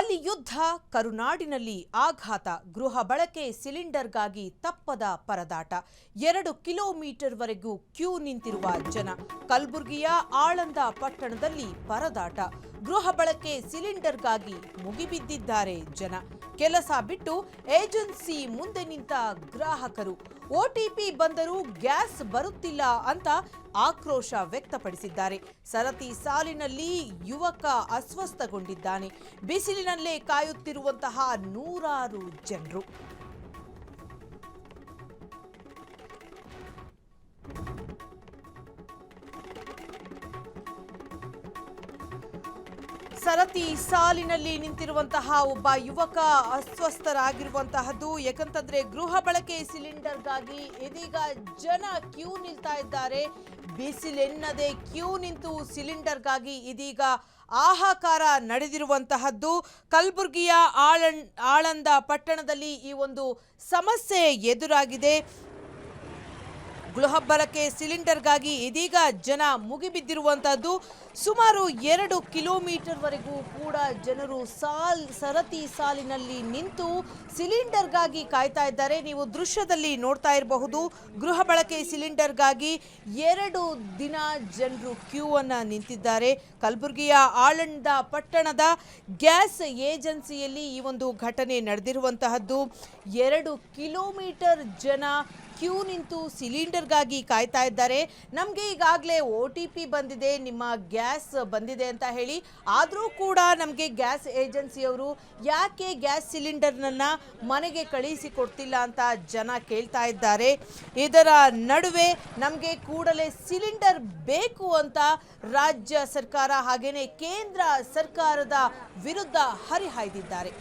ಅಲ್ಲಿ ಯುದ್ಧ, ಕರುನಾಡಿನಲ್ಲಿ ಆಘಾತ, ಗೃಹ ಬಳಕೆ ಸಿಲಿಂಡರ್ಗಾಗಿ ತಪ್ಪದ ಪರದಾಟ, 2 ಕಿಲೋಮೀಟರ್ವರೆಗೂ ಕ್ಯೂ ನಿಂತಿರುವ ಜನ, ಕಲಬುರಗಿಯ ಆಳಂದ ಪಟ್ಟಣದಲ್ಲಿ ಪರದಾಟ, ಗೃಹ ಬಳಕೆ ಸಿಲಿಂಡರ್ಗಾಗಿ ಮುಗಿಬಿದ್ದಿದ್ದಾರೆ ಜನ, ಕೆಲಸ ಬಿಟ್ಟು ಏಜೆನ್ಸಿ ಮುಂದೆ ನಿಂತ ಗ್ರಾಹಕರು, ಓಟಿಪಿ ಬಂದರೂ ಗ್ಯಾಸ್ ಬರುತ್ತಿಲ್ಲ ಅಂತ ಆಕ್ರೋಶ ವ್ಯಕ್ತಪಡಿಸಿದ್ದಾರೆ. ಸರತಿ ಸಾಲಿನಲ್ಲಿ ಯುವಕ ಅಸ್ವಸ್ಥಗೊಂಡಿದ್ದಾನೆ. ಬಿಸಿಲಿನಲ್ಲೇ ಕಾಯುತ್ತಿರುವಂತಹ ನೂರಾರು ಜನರು. ಸರತಿ ಸಾಲಿನಲ್ಲಿ ನಿಂತಿರುವಂತಹ ಒಬ್ಬ ಯುವಕ ಅಸ್ವಸ್ಥರಾಗಿರುವಂತಹದ್ದು. ಯಾಕಂತಂದ್ರೆ ಗೃಹ ಬಳಕೆ ಸಿಲಿಂಡರ್ಗಾಗಿ ಇದೀಗ ಜನ ಕ್ಯೂ ನಿಲ್ತಾ ಇದ್ದಾರೆ. ಬಿಸಿಲೆನ್ನದೆ ಕ್ಯೂ ನಿಂತು ಸಿಲಿಂಡರ್ಗಾಗಿ ಇದೀಗ ಹಾಹಾಕಾರ ನಡೆದಿರುವಂತಹದ್ದು. ಕಲಬುರಗಿಯ ಆಳಂದ ಪಟ್ಟಣದಲ್ಲಿ ಈ ಒಂದು ಸಮಸ್ಯೆ ಎದುರಾಗಿದೆ. ಗೃಹ ಬಳಕೆ ಸಿಲಿಂಡರ್ಗಾಗಿ ಇದೀಗ ಜನ ಮುಗಿಬಿದ್ದಿರುವಂತಹದ್ದು. ಸುಮಾರು 2 ಕಿಲೋಮೀಟರ್ವರೆಗೂ ಕೂಡ ಜನರು ಸರತಿ ಸಾಲಿನಲ್ಲಿ ನಿಂತು ಸಿಲಿಂಡರ್ಗಾಗಿ ಕಾಯ್ತಾ ಇದ್ದಾರೆ. ನೀವು ದೃಶ್ಯದಲ್ಲಿ ನೋಡ್ತಾ ಇರಬಹುದು. ಗೃಹ ಬಳಕೆ ಸಿಲಿಂಡರ್ಗಾಗಿ 2 ದಿನ ಜನರು ಕ್ಯೂ ಅನ್ನು ನಿಂತಿದ್ದಾರೆ. ಕಲಬುರಗಿಯ ಆಳಂದ ಪಟ್ಟಣದ ಗ್ಯಾಸ್ ಏಜೆನ್ಸಿಯಲ್ಲಿ ಈ ಒಂದು ಘಟನೆ ನಡೆದಿರುವಂತಹದ್ದು. 2 ಕಿಲೋಮೀಟರ್ ಜನ ಕ್ಯೂ ನಿಂತು ಸಿಲಿಂಡರ್ಗಾಗಿ ಕಾಯ್ತಾ ಇದ್ದಾರೆ. ನಮಗೆ ಈಗಾಗಲೇ OTP ಬಂದಿದೆ, ನಿಮ್ಮ ಗ್ಯಾಸ್ ಬಂದಿದೆ ಅಂತ ಹೇಳಿ, ಆದರೂ ಕೂಡ ನಮಗೆ ಗ್ಯಾಸ್ ಏಜೆನ್ಸಿಯವರು ಯಾಕೆ ಗ್ಯಾಸ್ ಸಿಲಿಂಡರ್ನನ್ನು ಮನೆಗೆ ಕಳುಹಿಸಿಕೊಡ್ತಿಲ್ಲ ಅಂತ ಜನ ಕೇಳ್ತಾ ಇದ್ದಾರೆ. ಇದರ ನಡುವೆ ನಮಗೆ ಕೂಡಲೇ ಸಿಲಿಂಡರ್ ಬೇಕು ಅಂತ ರಾಜ್ಯ ಸರ್ಕಾರ ಹಾಗೇನೆ ಕೇಂದ್ರ ಸರ್ಕಾರದ ವಿರುದ್ಧ ಹರಿಹಾಯ್ದಿದ್ದಾರೆ.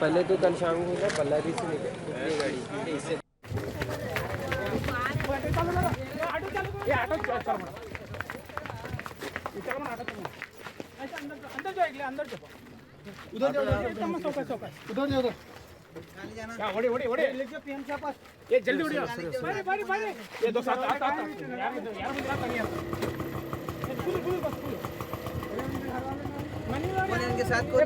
पहले तो कल शाम को पल्लारी से निकली गाड़ी इससे ये जल्दी उड़ियो ये दो साथ आता यार के साथ को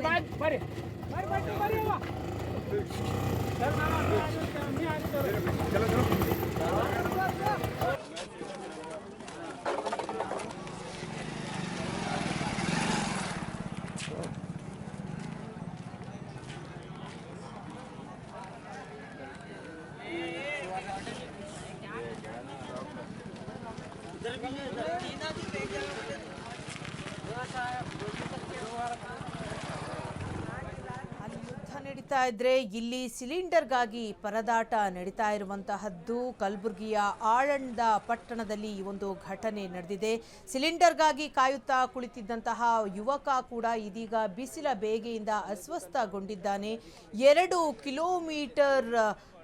ನಡೀತಾ ಇದ್ರೆ ಇಲ್ಲಿ ಸಿಲಿಂಡರ್ಗಾಗಿ ಪರದಾಟ ನಡೀತಾ ಇರುವಂತಹದ್ದು. ಕಲಬುರಗಿಯ ಆಳಂದ ಪಟ್ಟಣದಲ್ಲಿ ಈ ಒಂದು ಘಟನೆ ನಡೆದಿದೆ. ಸಿಲಿಂಡರ್ಗಾಗಿ ಕಾಯುತ್ತಾ ಕುಳಿತಿದ್ದಂತಹ ಯುವಕ ಕೂಡ ಇದೀಗ ಬಿಸಿಲ ಬೇಗೆಯಿಂದ ಅಸ್ವಸ್ಥಗೊಂಡಿದ್ದಾನೆ. 2 ಕಿಲೋಮೀಟರ್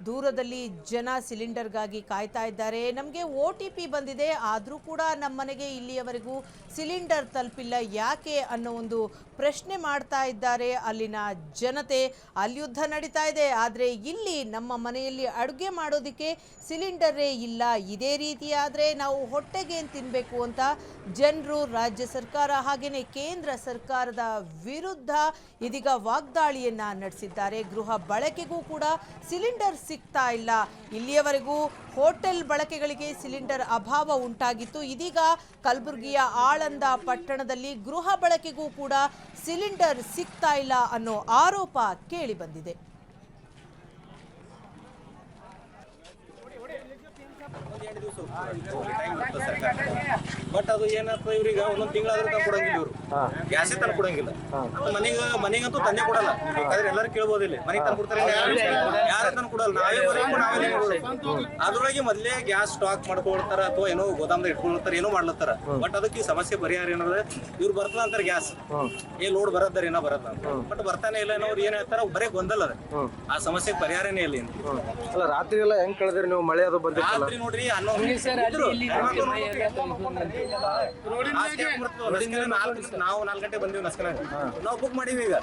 ದೂರದಲ್ಲಿ ಜನ ಸಿಲಿಂಡರ್ಗಾಗಿ ಕಾಯ್ತಾ ಇದ್ದಾರೆ. ನಮಗೆ OTP ಬಂದಿದೆ, ಆದರೂ ಕೂಡ ನಮ್ಮ ಮನೆಗೆ ಇಲ್ಲಿಯವರೆಗೂ ಸಿಲಿಂಡರ್ ತಲುಪಿಲ್ಲ ಯಾಕೆ ಅನ್ನೋ ಒಂದು ಪ್ರಶ್ನೆ ಮಾಡ್ತಾ ಇದ್ದಾರೆ ಅಲ್ಲಿನ ಜನತೆ. ಅಲ್ಲಿ ಯುದ್ಧ ನಡೀತಾ ಇದೆ, ಆದರೆ ಇಲ್ಲಿ ನಮ್ಮ ಮನೆಯಲ್ಲಿ ಅಡುಗೆ ಮಾಡೋದಕ್ಕೆ ಸಿಲಿಂಡರೇ ಇಲ್ಲ. ಇದೇ ರೀತಿಯಾದರೆ ನಾವು ಹೊಟ್ಟೆಗೆ ಏನು ತಿನ್ನಬೇಕು ಅಂತ ಜನರು ರಾಜ್ಯ ಸರ್ಕಾರ ಹಾಗೆಯೇ ಕೇಂದ್ರ ಸರ್ಕಾರದ ವಿರುದ್ಧ ಇದೀಗ ವಾಗ್ದಾಳಿಯನ್ನು ನಡೆಸಿದ್ದಾರೆ. ಗೃಹ ಬಳಕೆಗೂ ಕೂಡ ಸಿಲಿಂಡರ್ ಸಿಗ್ತಾ ಇಲ್ಲ. ಇಲ್ಲಿಯವರೆಗೂ ಹೋಟೆಲ್ ಬಳಕೆಗಳಿಗೆ ಸಿಲಿಂಡರ್ ಅಭಾವ ಉಂಟಾಗಿತ್ತು. ಇದೀಗ ಕಲಬುರಗಿಯ ಆಳಂದ ಪಟ್ಟಣದಲ್ಲಿ ಗೃಹ ಬಳಕೆಗೂ ಕೂಡ ಸಿಲಿಂಡರ್ ಸಿಗ್ತಾ ಇಲ್ಲ ಅನ್ನೋ ಆರೋಪ ಕೇಳಿ ಬಂದಿದೆ. ಬಟ್ ಅದು ಏನಾಗ್ತದೆ, ಇವ್ರಿಗೆ ಒಂದೊಂದು ತಿಂಗಳಾದ್ರೂ ತಂದು ಕೊಡಂಗಿಲ್ಲ, ಇವರು ಗ್ಯಾಸೇ ತಂದು ಕೊಡಂಗಿಲ್ಲ. ಮನೆಗಂತೂ ತಂದೆ ಕೊಡಲ್ಲ. ಬೇಕಾದ್ರೆ ಎಲ್ಲರೂ ಕೇಳ್ಬೋದಿಲ್ಲ, ಮನೆಗೆ ತಂದು ಕೊಡ್ತಾರೆ, ಯಾರೇ ತಂದು ಕೊಡಲ್ಲ, ನಾವೇ ಅದ್ರೊಳಗೆ ಮೊದಲೇ ಗ್ಯಾಸ್ ಸ್ಟಾಕ್ ಮಾಡ್ಕೊಳ್ತಾರ ಅಥವಾ ಏನೋ ಗೋದಾಮ್ದಾಗ ಇಟ್ಕೊಳ್ತಾರ, ಏನೋ ಮಾಡ್ಲತ್ತಾರ. ಬಟ್ ಅದಕ್ಕೆ ಈ ಸಮಸ್ಯೆ ಪರಿಹಾರ ಏನಂದ್ರೆ ಇವ್ರು ಬರ್ತದ ಅಂತಾರೆ ಗ್ಯಾಸ್ ಲೋಡ್ ಬರತ್ತಾರ ಏನೋ ಬರತ್ತ ಅಂತ, ಬಟ್ ಬರ್ತಾನೆ ಇಲ್ಲ. ಅವ್ರು ಏನ್ ಹೇಳ್ತಾರ ಬರೇ ಗೊಂದಲ ಅದ, ಆ ಸಮಸ್ಯೆಗೆ ಪರಿಹಾರನೇ ಇಲ್ಲ. ರಾತ್ರಿ ಎಲ್ಲ ಹೆಂಗ್ ಕಳೆದ್ರಿ ನೀವು? ಮಳೆ ಅದು ಬಂದಿಲ್ಲ ರಾತ್ರಿ ನೋಡ್ರಿ 11 ನಾವು 4 ಗಂಟೆ ಬಂದಿವಿ ನಸ್ಕನಾಗ ನಾವು ಬುಕ್ ಮಾಡೀವಿ ಈಗ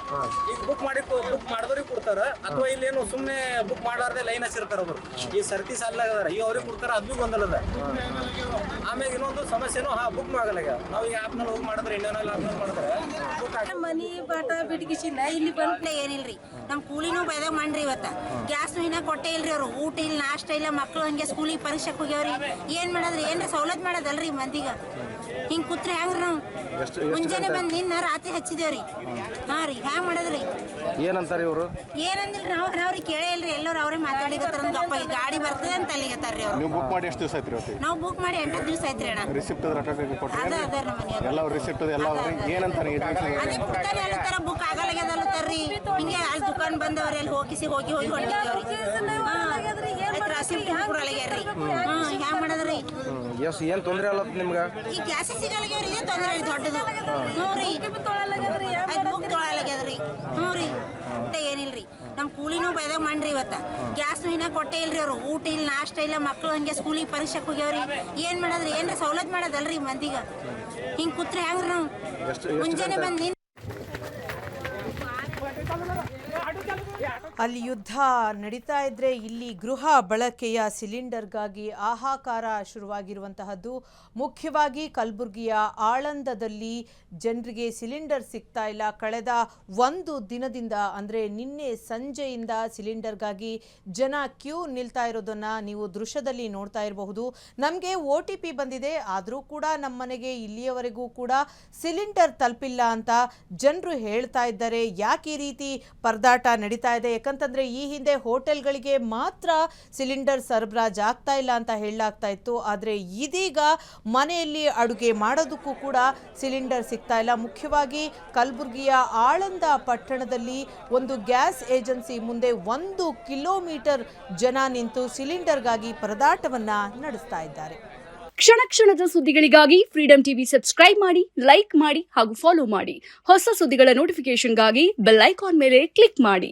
ಬುಕ್ ಮಾಡಿದವ್ರಿಗೆ ಕೊಡ್ತಾರ ಅಥವಾ ಇಲ್ಲಿ ಏನು ಸುಮ್ಮನೆ ಬುಕ್ ಮಾಡಾರ್ದೆ ಲೈನ್ ಹಚ್ಚಿರ್ತಾರ ಅವರು ಈ ಸರ್ತಿ ಸಾಲಾಗ ಈಗ ಅವ್ರಿಗೆ ಕೊಡ್ತಾರ ಅದು ಗೊಂದಲದ ಆಮೇಲೆ ಇನ್ನೊಂದು ಸಮಸ್ಯೆನು ಬುಕ್ ಆಗಲ್ಲ ನಾವು ಈ ಆಪ್ನಲ್ಲಿ ಹೋಗಿ ಮಾಡಿದ್ರೆ ಇಂಡಿಯನ್ ಆಪ್ನಲ್ಲಿ ಮಾಡಿದ್ರೆ ಮನಿ ಬಾಟ ಬಿಟ್ಗಿಸಿಂದ ಇಲ್ಲಿ ಬಂದ್ಲೆ ಏನಿಲ್ರಿ ನಮ್ ಕೂಲಿನೂ ಬೈದಾಗ ಮಾಡ್ರಿ ಇವತ್ತ ಗ್ಯಾಸ್ ಇನ್ನ ಕೊಟ್ಟೆ ಇಲ್ರಿ ಅವ್ರು ಊಟ ಇಲ್ಲ ನಾಷ್ಟ ಇಲ್ಲ ಮಕ್ಳು ಹಂಗೆ ಸ್ಕೂಲಿಗೆ ಪರೀಕ್ಷೆಗೆ ಹೋಗ್ಯಾವ್ರಿ ಏನ್ ಮಾಡದ್ರಿ ಏನ್ರ ಸವಲತ್ತು ಮಾಡೋದಲ್ರಿ ಮಂದಿಗ ಹಿಂಗ್ ಕೂತ್ರಿ ಹೆಂಗ್ರಿ ನಾವು ಮುಂಜಾನೆ ಬಂದ್ ನಿನ್ನ ರಾತ್ರಿ ಹಚ್ಚಿದೇವ್ರಿ ಹಾ ರೀ ಹ್ಯಾಂಗ್ ಮಾಡದ್ರಿ ಏನಂತಾರೆ ಇವರು ಏನಂದಿಲ್ರಿ ಅವ್ರಿಗೆ ಕೇಳೇ ಇಲ್ರಿ ಎಲ್ಲರೂ ಅವರೇ ಮಾತಾಡಿಗತ್ತಾರ ಗಪ್ಪ ಗಾಡಿ ಬರ್ತದೆ ಅಂತ ಅಲ್ಲಿಗತ್ತಾರ್ರಿ ಅವ್ರು ನೀವು ಬುಕ್ ಮಾಡಿ ಎಷ್ಟು ದಿವಸ ಆಯ್ತು ರೀ ನಾವು ಬುಕ್ ಮಾಡಿ 8 ದಿವಸ ಆಯ್ತ್ರಿ ಅಣ್ಣ ರಿಸಿಪ್ಟ್ ಕೊಟ್ಟರೆ ಅದ ಅದ ನಮ್ಮ ಮನೆಯವ್ರು ಎಲ್ಲ ರಿಸಿಪ್ಟ್ ಎಲ್ಲ ಅವ್ರಿಗೆ ಏನಂತಾರೆ ಅದೇ ಕೊಡ್ತಾರೆ ಅಲ್ಲತ್ತಾರ ಬುಕ್ ಆಗಲ್ಲಾಗ್ಯದಲ್ಲತ್ತಾರ್ರಿ ಹಿಂಗೆ ಅಲ್ಲಿ ದುಕಾನ್ ಬಂದವ್ರಿ ಅಲ್ಲಿ ಹೋಗಿ ಹೊಂಟಿದ್ದೇವ್ರಿ ರಾಸಿಪುರೊಳಗ್ಯಾರ್ರಿ ಹ್ಯಾಂಗ ಮಾಡದ್ರಿ ಎಷ್ಟು ಏನು ತೊಂದರೆ ಅಲ್ಲತ್ತ ನಿಮ್ಗೆ ಈ ಗ್ಯಾಸ್ ಸಿಗಲ್ಲಾಗ್ಯಾವ್ರಿ ಇದೇ ತೊಂದರೆ ದೊಡ್ಡದು ಹ್ಞೂ ರೀ ಅದು ಬುಕ್ ತೊಗೊಳಗ್ಯದ್ರಿ ಹ್ಞೂ ರೀ ಏನಿಲ್ರಿ ನಮ್ ಕೂಲಿನೂ ಬೈದಾಗ ಮಾಡ್ರಿ ಇವತ್ತ ಗ್ಯಾಸ್ ಇನ್ನ ಕೊಟ್ಟೆ ಇಲ್ರಿ ಅವ್ರು ಊಟ ಇಲ್ಲ ನಾಷ್ಟ ಇಲ್ಲ ಮಕ್ಳು ಹಂಗೆ ಸ್ಕೂಲಿಗೆ ಪರೀಕ್ಷೆಗೆ ಹೋಗ್ಯಾವ್ರಿ ಏನ್ ಮಾಡದ್ರಿ ಏನ್ರ ಸವಲತ್ತು ಮಾಡೋದಲ್ರಿ ಮಂದಿಗ ಹಿಂಗ್ ಕೂತ್ರಿ ಹೆಂಗ್ರಿ ನಾವು ಮುಂಜಾನೆ ಬಂದ್ ನಿನ್ ಅಲ್ಲಿ ಯುದ್ಧ ನಡೀತಾ ಇದ್ರೆ ಇಲ್ಲಿ ಗೃಹ ಬಳಕೆಯ ಸಿಲಿಂಡರ್ಗಾಗಿ ಹಾಹಾಕಾರ ಶುರುವಾಗಿರುವಂತಹದ್ದು. ಮುಖ್ಯವಾಗಿ ಕಲಬುರಗಿಯ ಆಳಂದದಲ್ಲಿ ಜನರಿಗೆ ಸಿಲಿಂಡರ್ ಸಿಗ್ತಾ ಇಲ್ಲ. ಕಳೆದ ಒಂದು ದಿನದಿಂದ ಅಂದರೆ ನಿನ್ನೆ ಸಂಜೆಯಿಂದ ಸಿಲಿಂಡರ್ಗಾಗಿ ಜನ ಕ್ಯೂ ನಿಲ್ತಾ ಇರೋದನ್ನು ನೀವು ದೃಶ್ಯದಲ್ಲಿ ನೋಡ್ತಾ ಇರಬಹುದು. ನಮಗೆ OTP ಬಂದಿದೆ, ಆದರೂ ಕೂಡ ನಮ್ಮ ಮನೆಗೆ ಇಲ್ಲಿಯವರೆಗೂ ಕೂಡ ಸಿಲಿಂಡರ್ ತಲುಪಿಲ್ಲ ಅಂತ ಜನರು ಹೇಳ್ತಾ ಇದ್ದಾರೆ. ಯಾಕೆ ಈ ರೀತಿ ಪರದಾಟ ನಡೀತಾ ಇದೆ? ಯಾಕಂತಂದ್ರೆ ಈ ಹಿಂದೆ ಹೋಟೆಲ್ಗಳಿಗೆ ಮಾತ್ರ ಸಿಲಿಂಡರ್ ಸರಬರಾಜು ಆಗ್ತಾ ಇಲ್ಲ ಅಂತ ಹೇಳಲಾಗ್ತಾ ಇತ್ತು. ಆದರೆ ಇದೀಗ ಮನೆಯಲ್ಲಿ ಅಡುಗೆ ಮಾಡೋದಕ್ಕೂ ಕೂಡ ಸಿಲಿಂಡರ್ ಸಿಗ್ತಾ ಇಲ್ಲ. ಮುಖ್ಯವಾಗಿ ಕಲಬುರಗಿಯ ಆಳಂದ ಪಟ್ಟಣದಲ್ಲಿ ಒಂದು ಗ್ಯಾಸ್ ಏಜೆನ್ಸಿ ಮುಂದೆ 1 ಕಿಲೋಮೀಟರ್ ಜನ ನಿಂತು ಸಿಲಿಂಡರ್ಗಾಗಿ ಪರದಾಟವನ್ನ ನಡೆಸ್ತಾ ಇದ್ದಾರೆ. ಕ್ಷಣ ಕ್ಷಣದ ಸುದ್ದಿಗಳಿಗಾಗಿ ಫ್ರೀಡಂ ಟಿವಿ ಸಬ್ಸ್ಕ್ರೈಬ್ ಮಾಡಿ, ಲೈಕ್ ಮಾಡಿ ಹಾಗೂ ಫಾಲೋ ಮಾಡಿ. ಹೊಸ ಸುದ್ದಿಗಳ ನೋಟಿಫಿಕೇಶನ್ಗಾಗಿ ಬೆಲ್ ಐಕಾನ್ ಮೇಲೆ ಕ್ಲಿಕ್ ಮಾಡಿ.